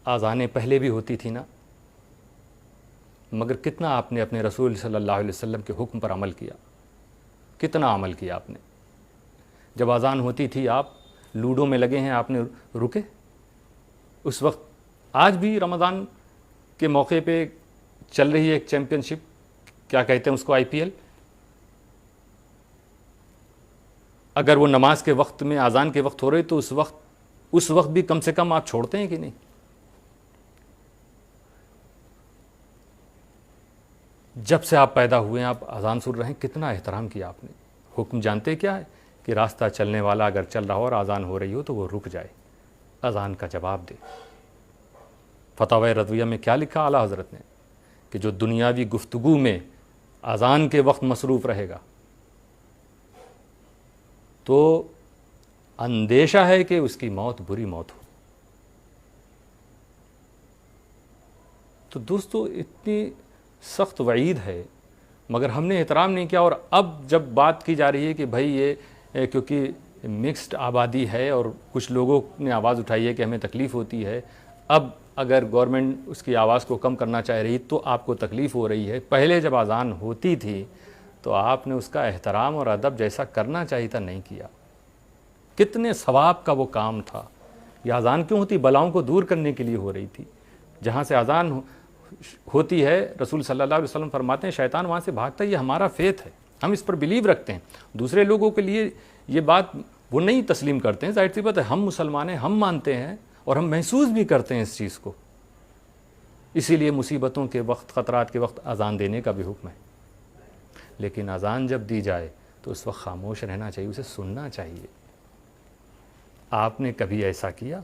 آذانیں پہلے بھی ہوتی تھی نا، مگر کتنا آپ نے اپنے رسول صلی اللہ علیہ وسلم کے حکم پر عمل کیا، کتنا عمل کیا آپ نے؟ جب اذان ہوتی تھی آپ لوڈو میں لگے ہیں، آپ نے رکے؟ اس وقت آج بھی رمضان کے موقع پہ چل رہی ہے ایک چیمپئن شپ، کیا کہتے ہیں اس کو، IPL، اگر وہ نماز کے وقت میں اذان کے وقت ہو رہی تو اس وقت بھی کم سے کم آپ چھوڑتے ہیں کہ نہیں؟ جب سے آپ پیدا ہوئے ہیں آپ اذان سن رہے ہیں، کتنا احترام کیا آپ نے؟ حکم جانتے کیا ہے کہ راستہ چلنے والا اگر چل رہا ہو اور اذان ہو رہی ہو تو وہ رک جائے، اذان کا جواب دے۔ فتاوی رضویہ میں کیا لکھا اعلیٰ حضرت نے کہ جو دنیاوی گفتگو میں اذان کے وقت مصروف رہے گا تو اندیشہ ہے کہ اس کی موت بری موت ہو۔ تو دوستو اتنی سخت وعید ہے، مگر ہم نے احترام نہیں کیا۔ اور اب جب بات کی جا رہی ہے کہ بھائی یہ کیونکہ مکسڈ آبادی ہے اور کچھ لوگوں نے آواز اٹھائی ہے کہ ہمیں تکلیف ہوتی ہے، اب اگر گورنمنٹ اس کی آواز کو کم کرنا چاہ رہی تو آپ کو تکلیف ہو رہی ہے۔ پہلے جب اذان ہوتی تھی تو آپ نے اس کا احترام اور ادب جیسا کرنا چاہیے تھا نہیں کیا۔ کتنے ثواب کا وہ کام تھا۔ یہ اذان کیوں ہوتی؟ بلاؤں کو دور کرنے کے لیے ہو رہی تھی۔ جہاں سے اذان ہوتی ہے رسول صلی اللہ علیہ وسلم فرماتے ہیں شیطان وہاں سے بھاگتا ہے۔ یہ ہمارا فیتھ ہے، ہم اس پر بلیو رکھتے ہیں۔ دوسرے لوگوں کے لیے یہ بات وہ نہیں تسلیم کرتے ہیں، ظاہر سی بات ہے، ہم مسلمان ہیں، ہم مانتے ہیں اور ہم محسوس بھی کرتے ہیں اس چیز کو۔ اسی لیے مصیبتوں کے وقت، خطرات کے وقت اذان دینے کا بھی حکم ہے۔ لیکن اذان جب دی جائے تو اس وقت خاموش رہنا چاہیے، اسے سننا چاہیے۔ آپ نے کبھی ایسا کیا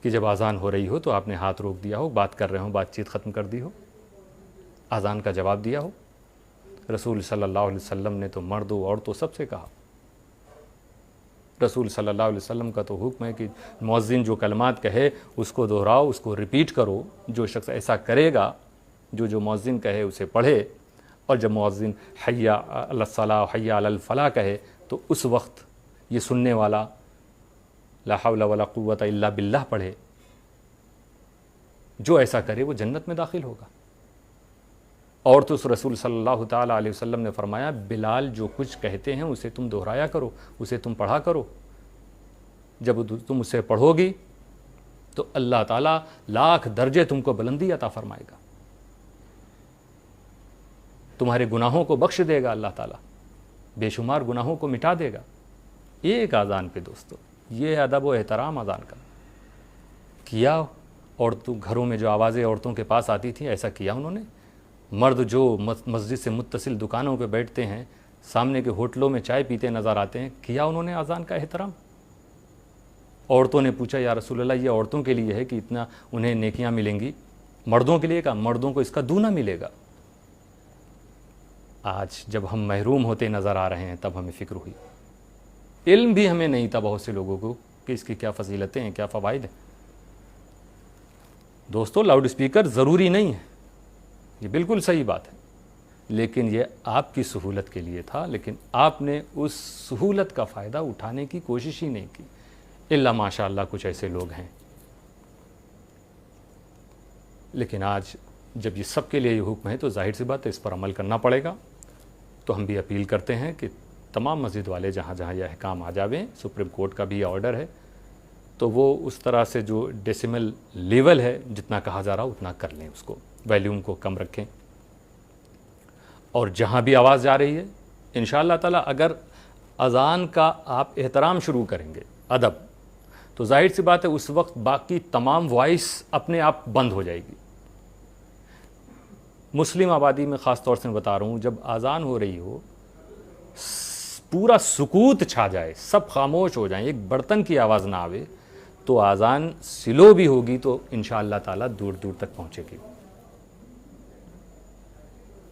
کہ جب اذان ہو رہی ہو تو آپ نے ہاتھ روک دیا ہو، بات کر رہے ہوں، بات چیت ختم کر دی ہو، اذان کا جواب دیا ہو؟ رسول صلی اللہ علیہ وسلم نے تو مردوں عورتوں سب سے کہا۔ رسول صلی اللہ علیہ وسلم کا تو حکم ہے کہ مؤذن جو کلمات کہے اس کو دہراؤ، اس کو ریپیٹ کرو۔ جو شخص ایسا کرے گا، جو مؤذن کہے اسے پڑھے، اور جب مؤذن حی علی الصلاۃ حی علی الفلاح کہے تو اس وقت یہ سننے والا لا حول ولا قوت الا باللہ پڑھے۔ جو ایسا کرے وہ جنت میں داخل ہوگا۔ اور تو رسول صلی اللہ تعالیٰ علیہ وسلم نے فرمایا بلال جو کچھ کہتے ہیں اسے تم دہرایا کرو، اسے تم پڑھا کرو۔ جب تم اسے پڑھو گی تو اللہ تعالیٰ لاکھ درجے تم کو بلندی عطا فرمائے گا، تمہارے گناہوں کو بخش دے گا اللہ تعالیٰ، بے شمار گناہوں کو مٹا دے گا۔ ایک اذان پہ دوستو یہ ادب و احترام اذان کا کیا۔ عورتوں گھروں میں جو آوازیں عورتوں کے پاس آتی تھیں ایسا کیا انہوں نے؟ مرد جو مسجد سے متصل دکانوں پہ بیٹھتے ہیں، سامنے کے ہوٹلوں میں چائے پیتے نظر آتے ہیں، کیا انہوں نے اذان کا احترام؟ عورتوں نے پوچھا یا رسول اللہ یہ عورتوں کے لیے ہے کہ اتنا انہیں نیکیاں ملیں گی، مردوں کے لیے کہا مردوں کو اس کا دونا ملے گا۔ آج جب ہم محروم ہوتے نظر آ رہے ہیں تب ہمیں فکر ہوئی۔ علم بھی ہمیں نہیں تھا بہت سے لوگوں کو کہ اس کی کیا فضیلتیں ہیں، کیا فوائد ہیں۔ دوستو لاؤڈ اسپیکر ضروری نہیں ہے، یہ بالکل صحیح بات ہے، لیکن یہ آپ کی سہولت کے لیے تھا، لیکن آپ نے اس سہولت کا فائدہ اٹھانے کی کوشش ہی نہیں کی، الا ماشاء اللہ کچھ ایسے لوگ ہیں۔ لیکن آج جب یہ سب کے لیے یہ حکم ہے تو ظاہر سی بات ہے اس پر عمل کرنا پڑے گا۔ تو ہم بھی اپیل کرتے ہیں کہ تمام مسجد والے جہاں جہاں یہ احکام آ جاویں، سپریم کورٹ کا بھی یہ آرڈر ہے، تو وہ اس طرح سے جو ڈیسیمل لیول ہے جتنا کہا جا رہا اتنا کر لیں، اس کو ویلیوم کو کم رکھیں، اور جہاں بھی آواز جا رہی ہے انشاءاللہ تعالیٰ اگر اذان کا آپ احترام شروع کریں گے، ادب، تو ظاہر سی بات ہے اس وقت باقی تمام وائس اپنے آپ بند ہو جائے گی۔ مسلم آبادی میں خاص طور سے میں بتا رہا ہوں، جب اذان ہو رہی ہو پورا سکوت چھا جائے، سب خاموش ہو جائیں، ایک برتن کی آواز نہ آوے، تو اذان سلو بھی ہوگی تو انشاءاللہ تعالیٰ دور دور تک پہنچے گی۔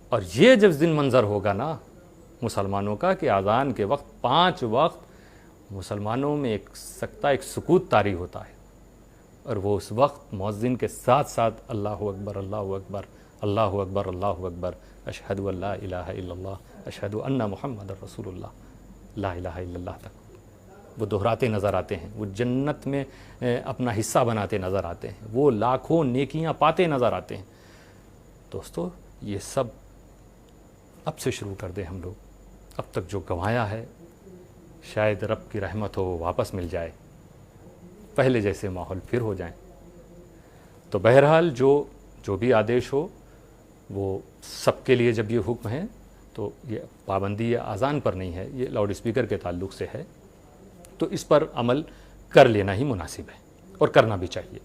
اور یہ جب دن منظر ہوگا نا مسلمانوں کا کہ اذان کے وقت 5 وقت مسلمانوں میں ایک سکوت طاری ہوتا ہے، اور وہ اس وقت مؤذن کے ساتھ ساتھ اللہ اکبر اللہ اکبر اللہ اکبر اللہ اکبر اشہد ان لا الہ الا اللہ اشہد ان محمد رسول اللہ لا الہ الا اللہ تک وہ دہراتے نظر آتے ہیں، وہ جنت میں اپنا حصہ بناتے نظر آتے ہیں، وہ لاکھوں نیکیاں پاتے نظر آتے ہیں۔ دوستو یہ سب اب سے شروع کر دیں ہم لوگ، اب تک جو گنوایا ہے شاید رب کی رحمت ہو واپس مل جائے، پہلے جیسے ماحول پھر ہو جائیں۔ تو بہرحال جو بھی آدیش ہو وہ سب کے لیے جب یہ حکم ہے تو یہ پابندی اذان پر نہیں ہے، یہ لاؤڈ اسپیکر کے تعلق سے ہے، تو اس پر عمل کر لینا ہی مناسب ہے اور کرنا بھی چاہیے۔